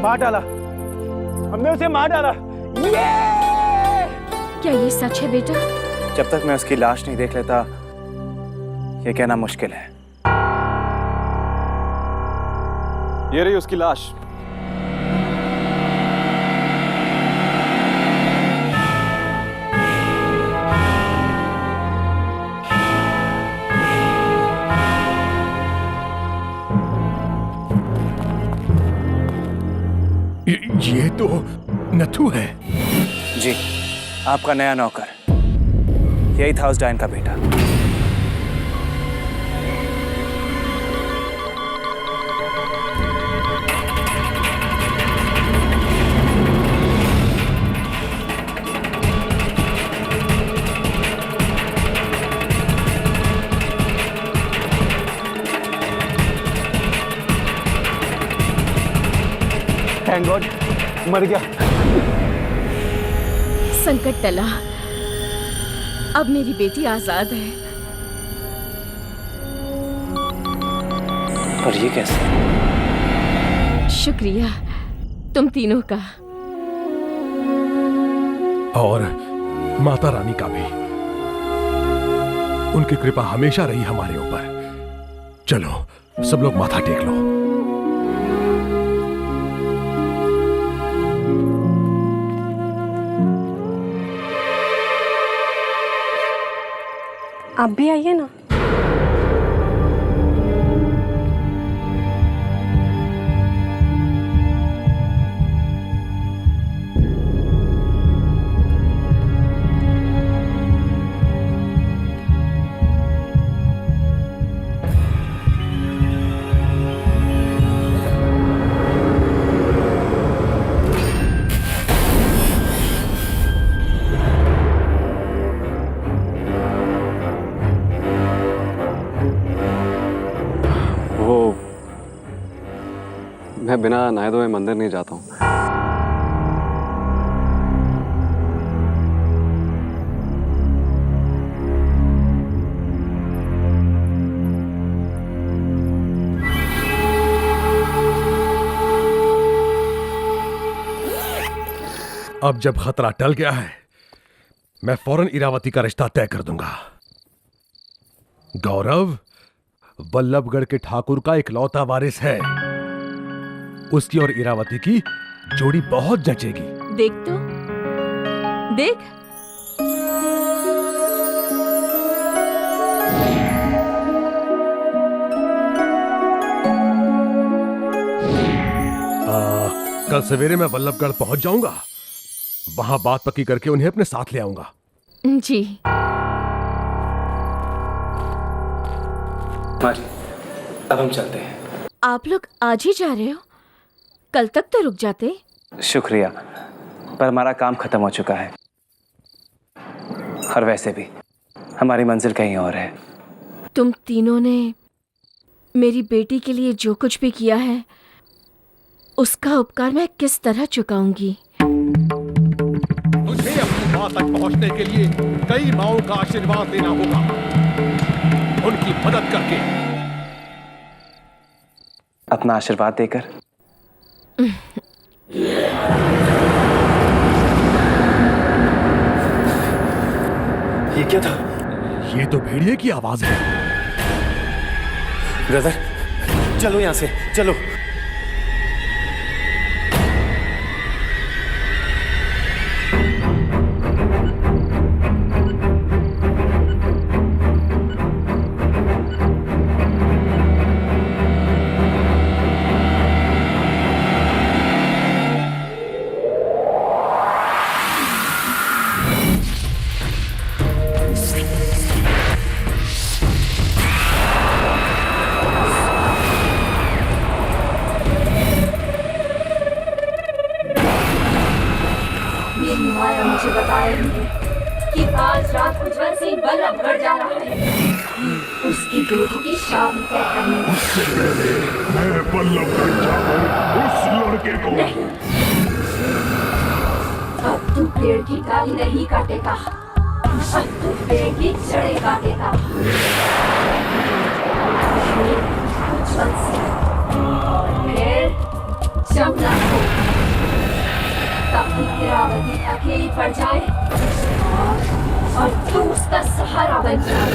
मार डाला, हमने उसे मार डाला। ये क्या ये सच है बेटा? जब तक मैं उसकी लाश नहीं देख लेता ये कहना मुश्किल है। ये रही उसकी लाश। ये तो नथु है। जी, आपका नया नौकर। यही था उस डायन का बेटा। थैंक गॉड, मर गया। संकट टला, अब मेरी बेटी आजाद है। पर ये कैसे? शुक्रिया तुम तीनों का। और माता रानी का भी। उनकी कृपा हमेशा रही हमारे ऊपर। चलो सब लोग माथा टेक लो। आप भी आइए ना। मैं बिना नहाए धोए मंदिर नहीं जाता हूँ। अब जब खतरा टल गया है, मैं फौरन इरावती का रिश्ता तय कर दूंगा। गौरव वल्लभगढ़ के ठाकुर का इकलौता वारिस है। उसकी और इरावती की जोड़ी बहुत जचेगी। देख तो देख। कल सवेरे मैं वल्लभगढ़ पहुंच जाऊंगा। वहां बात पक्की करके उन्हें अपने साथ ले आऊंगा। जी। माँ जी, अब हम चलते हैं। आप लोग आज ही जा रहे हो? कल तक तो रुक जाते। शुक्रिया, पर हमारा काम खत्म हो चुका है। और वैसे भी हमारी मंजिल कहीं और है। तुम तीनों ने मेरी बेटी के लिए जो कुछ भी किया है, उसका उपकार मैं किस तरह चुकाऊंगी? तुझे अपनी मां तक पहुंचने के लिए कई माओं का आशीर्वाद लेना होगा। उनकी मदद करके। अपना आशीर्वाद देकर। ये क्या था? ये तो भेड़िए की आवाज है। ब्रदर, चलो यहां से, चलो। मुझे बता रही है कि आज रात उज्जवल सिंह वल्लभगढ़ जा रहा है उसकी बेटी की शादी तय करने। उससे पहले मैं वल्लभगढ़ जाऊं उस लड़के को। नहीं, अब तू पेड़ की डाली नहीं काटेगा, अब तू पेड़ की जड़ें काटेगा। उज्जवल सिंह और फिर जब न हो ताकि इरावती अकेली पड़ जाए और तू उसका सहारा बन जाए।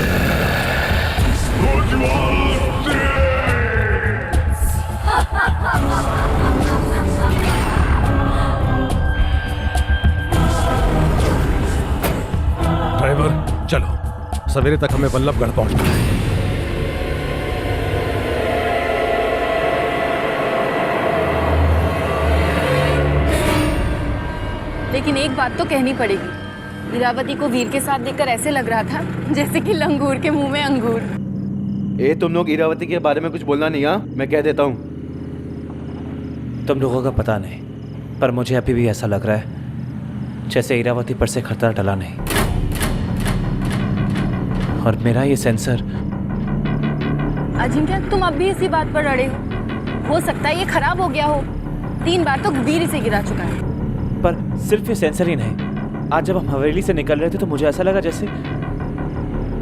ड्राइवर चलो, सवेरे तक हमें बल्लभगढ़ पहुंचना है। लेकिन एक बात तो कहनी पड़ेगी, इरावती को वीर के साथ देखकर ऐसे लग रहा था जैसे कि लंगूर के मुंह में अंगूर। तुम लोग इरावती के बारे में कुछ बोलना नहीं। हाँ, मैं कह देता हूँ। तुम लोगों का पता नहीं, पर मुझे अभी भी ऐसा लग रहा है जैसे इरावती पर से खतरा टला नहीं। और मेरा ये सेंसर। अजिंक्य, तुम अब भी इसी बात पर अड़े हो सकता है ये खराब हो गया हो। 3 बार तो वीर इसे गिरा चुका है। पर सिर्फ ये सेंसर ही नहीं, आज जब हम हवेली से निकल रहे थे तो मुझे ऐसा लगा जैसे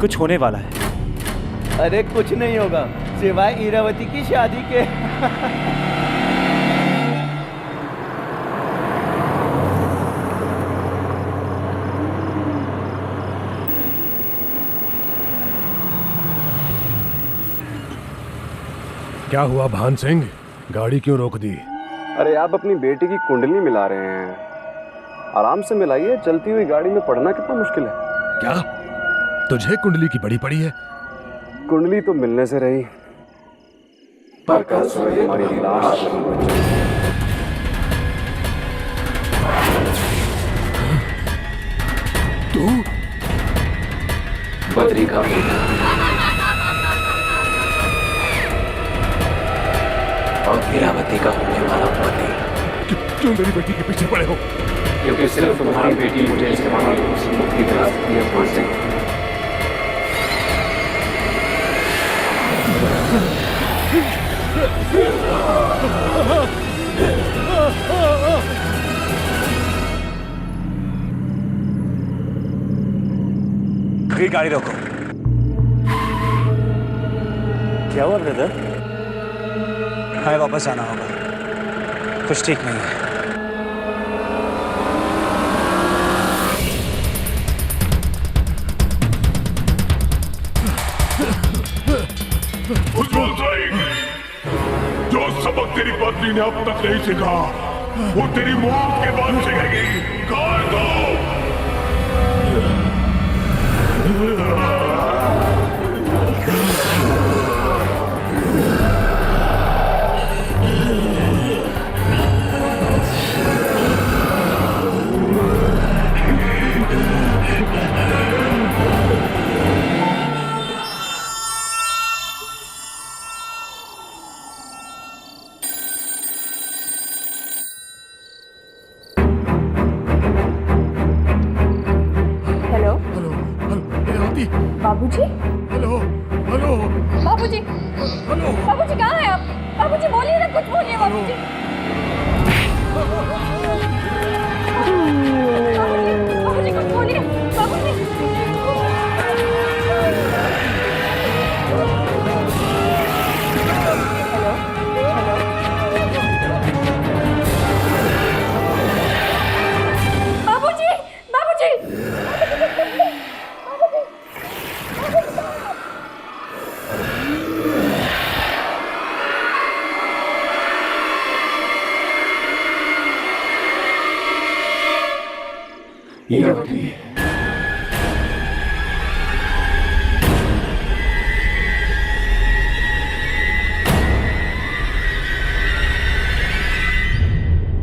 कुछ होने वाला है। अरे कुछ नहीं होगा सिवाय इरावती की शादी के। क्या हुआ भान सिंह, गाड़ी क्यों रोक दी? अरे आप अपनी बेटी की कुंडली मिला रहे हैं, आराम से मिलाइए। चलती हुई गाड़ी में पढ़ना कितना मुश्किल है। क्या तुझे कुंडली की बड़ी पड़ी है? कुंडली तो मिलने से रही, पर कल सुबह हमारी लाश तू बद्री का बेटा और इरावती का होने वाला पति। क्यों मेरी बेटी के पीछे पड़े हो? क्योंकि सिर्फ तुम्हारी बेटी मुझे इस जमाने से मुक्ति दिला सकती है। भान सिंह, गाड़ी रोको। क्या हुआ ब्रदर? हमें वापस जाना होगा, कुछ ठीक नहीं है। जो सबक तेरी पत्नी ने अब तक नहीं सीखा वो तेरी मौत के बाद सीखेगी। कर दो। बाबूजी, हेलो हेलो बाबूजी, हेलो बाबूजी कहाँ हैं आप? बाबूजी बोलिए ना, कुछ बोलिए बाबूजी। बाबूजी कुछ बोलिए, बाबूजी। बाबूजी, बाबूजी।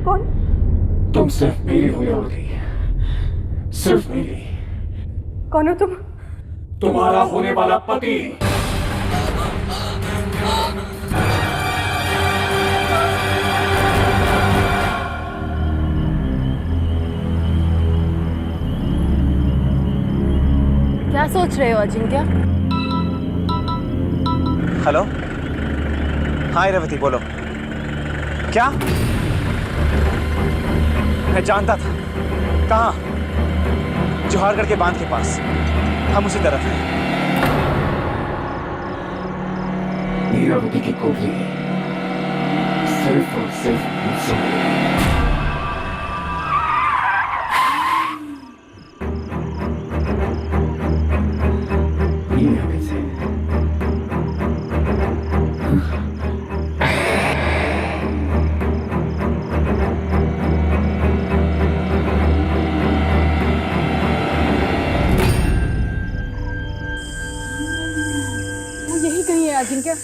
कौन? तुम सिर्फ मेरी हो यावती, सिर्फ मेरी। कौन हो तुम? तुम्हारा होने वाला पति। क्या सोच रहे हो अजिंक्य? हेलो, हाँ इरावती बोलो। क्या? मैं जानता था। कहाँ? जोहारगढ़ के बांध के पास। हम उसी तरफ हैं। इरावती की कुंडली सिर्फ और सिर्फ मुझसे ईरावती से। वो यही कहीं है अजिंक्य।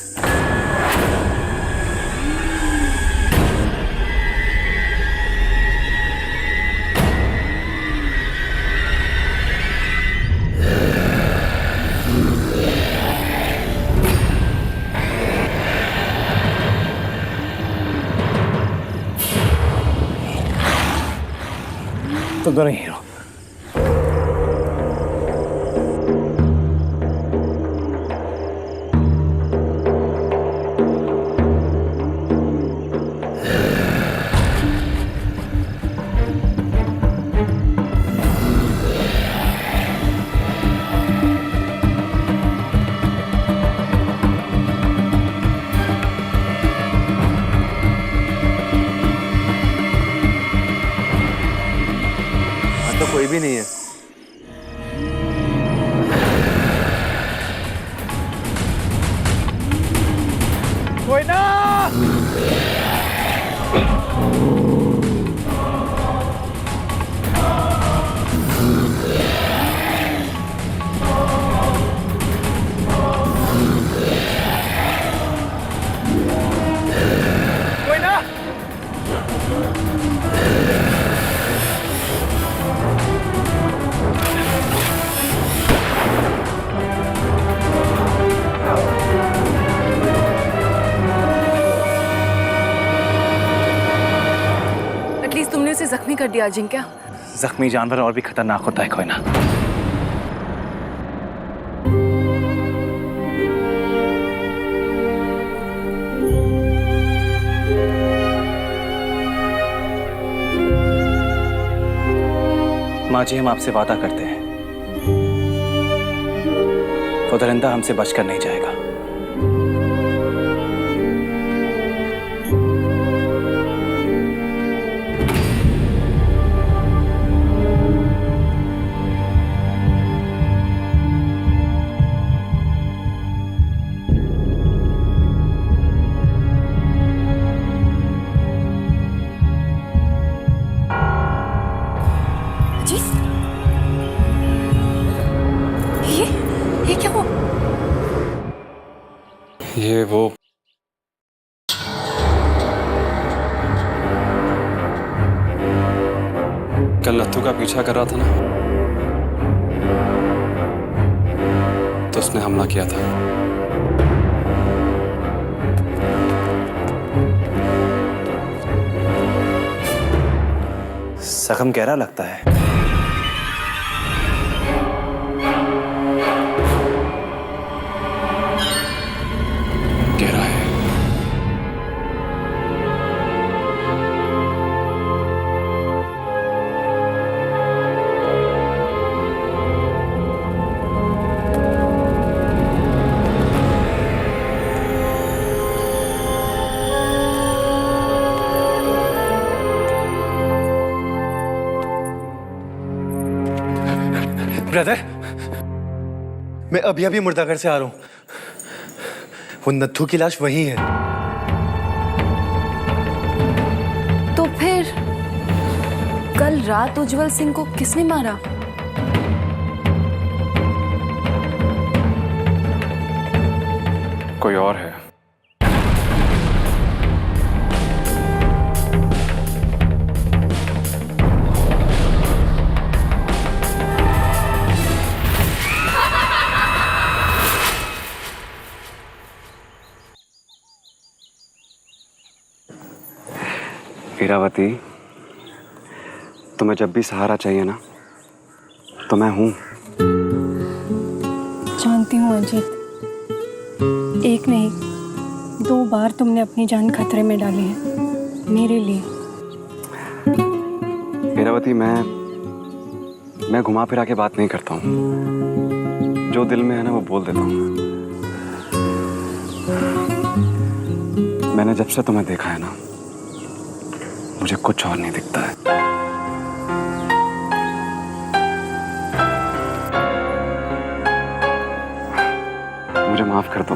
तुम दोनों ही हो। तो कोई भी नहीं है। कोई ना। कोई ना। एटलीस्ट तुमने उसे जख्मी कर दिया अजिंक्य। जख्मी जानवर और भी खतरनाक होता है कोई ना। माँ जी, हम आपसे वादा करते हैं, वो दरिंदा हमसे बचकर नहीं जाएगा। ये क्या हुआ? ये वो कल नत्थू का पीछा कर रहा था ना, तो उसने हमला किया था। जख्म गहरा लगता है। गहरा है। ब्रदर, मैं अभी अभी मुर्दाघर से आ रहा हूं। वो नत्थू की लाश वही है। तो फिर कल रात उज्जवल सिंह को किसने मारा? कोई और है। ईरावती, तुम्हें जब भी सहारा चाहिए ना, तो मैं हूं। जानती हूँ अजीत, एक नहीं 2 बार तुमने अपनी जान खतरे में डाली है मेरे लिए। ईरावती, मैं घुमा फिरा के बात नहीं करता हूँ। जो दिल में है ना वो बोल देता हूँ। मैंने जब से तुम्हें देखा है ना, मुझे कुछ और नहीं दिखता है। मुझे माफ कर दो,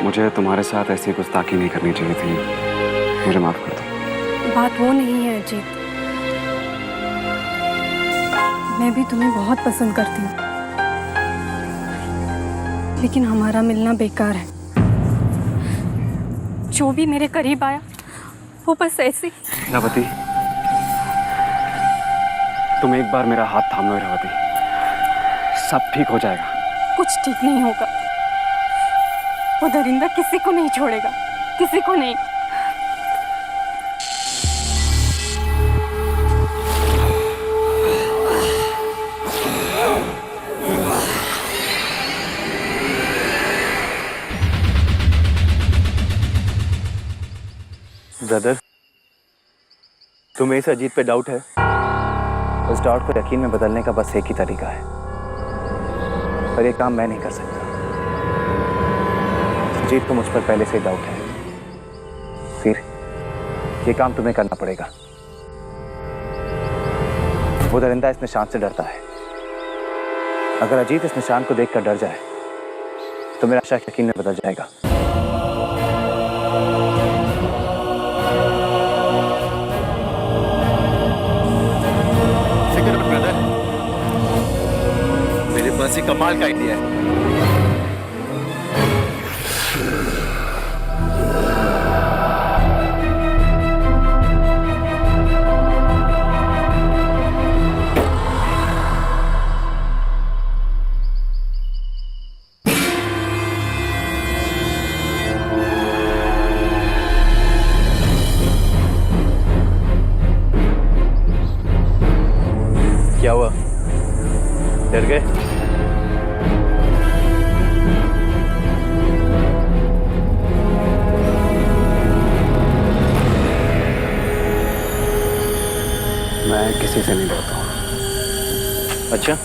मुझे तुम्हारे साथ ऐसी गुस्ताखी नहीं करनी चाहिए थी। मुझे माफ कर दो। बात वो नहीं है अजीत, मैं भी तुम्हें बहुत पसंद करती हूँ, लेकिन हमारा मिलना बेकार है। जो भी मेरे करीब आया वो बस ऐसे। इरावती, तुम एक बार मेरा हाथ थाम लो इरावती, सब ठीक हो जाएगा। कुछ ठीक नहीं होगा, वो दरिंदा किसी को नहीं छोड़ेगा, किसी को नहीं। ब्रदर, तुम्हें इस अजीत पे डाउट है? उस डाउट को यकीन में बदलने का बस एक ही तरीका है, पर ये काम मैं नहीं कर सकता। अजीत को मुझ पर पहले से डाउट है, फिर ये काम तुम्हें करना पड़ेगा। वो दरिंदा इस निशान से डरता है। अगर अजीत इस निशान को देखकर डर जाए तो मेरा शक यकीन में बदल जाएगा। मेरे पास एक कमाल का आइडिया है। क्या हुआ? डर गए? मैं किसी से नहीं डरता हूँ। अच्छा,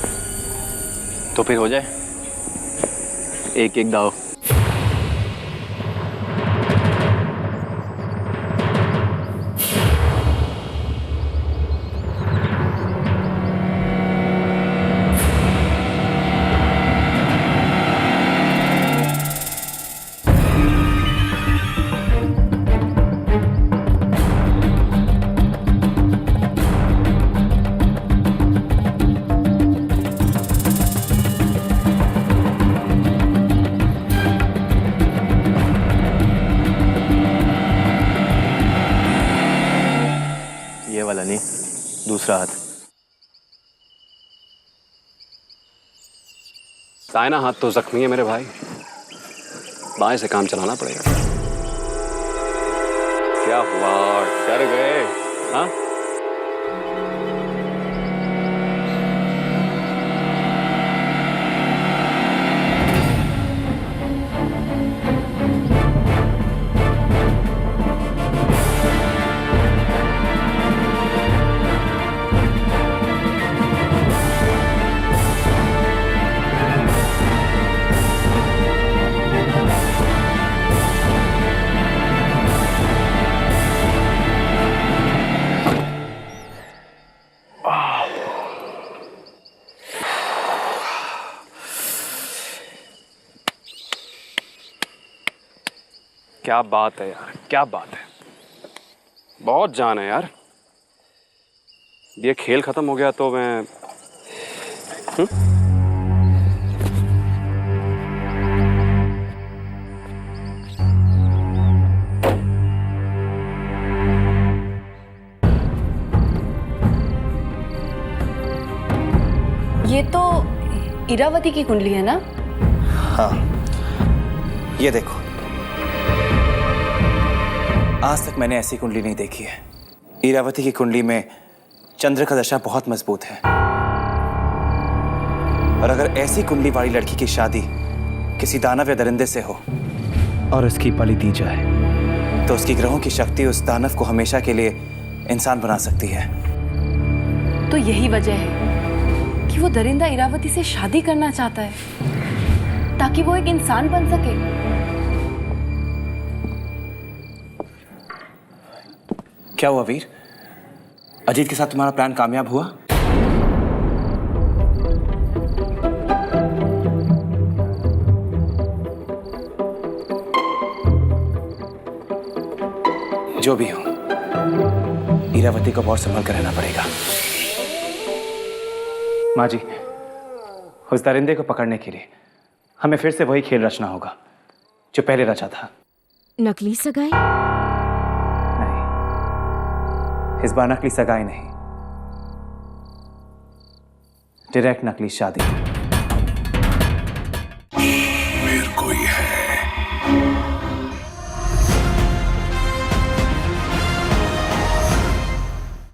तो फिर हो जाए एक एक दाव। ये वाला नहीं, दूसरा हाथ। दाहिना हाथ तो जख्मी है मेरे भाई, बाएं से काम चलाना पड़ेगा। क्या हुआ, डर गए? हाँ, क्या बात है यार, क्या बात है। बहुत जान है यार। ये खेल खत्म हो गया तो मैं ये तो इरावती की कुंडली है ना? हाँ, ये देखो, आज तक मैंने ऐसी कुंडली नहीं देखी है। इरावती की कुंडली में चंद्र का दशा बहुत मजबूत है, और अगर ऐसी कुंडली वाली लड़की की शादी किसी दानव या दरिंदे से हो और उसकी बलि दी जाए तो उसकी ग्रहों की शक्ति उस दानव को हमेशा के लिए इंसान बना सकती है। तो यही वजह है कि वो दरिंदा इरावती से शादी करना चाहता है ताकि वो एक इंसान बन सके। क्या हुआ वीर? अजीत के साथ तुम्हारा प्लान कामयाब हुआ? जो भी हो, इरावती को बहुत संभल कर रहना पड़ेगा। माँ जी, उस दरिंदे को पकड़ने के लिए हमें फिर से वही खेल रचना होगा जो पहले रचा था। नकली सगाई? नहीं, इस बार नकली सगाई नहीं, डायरेक्ट नकली शादी।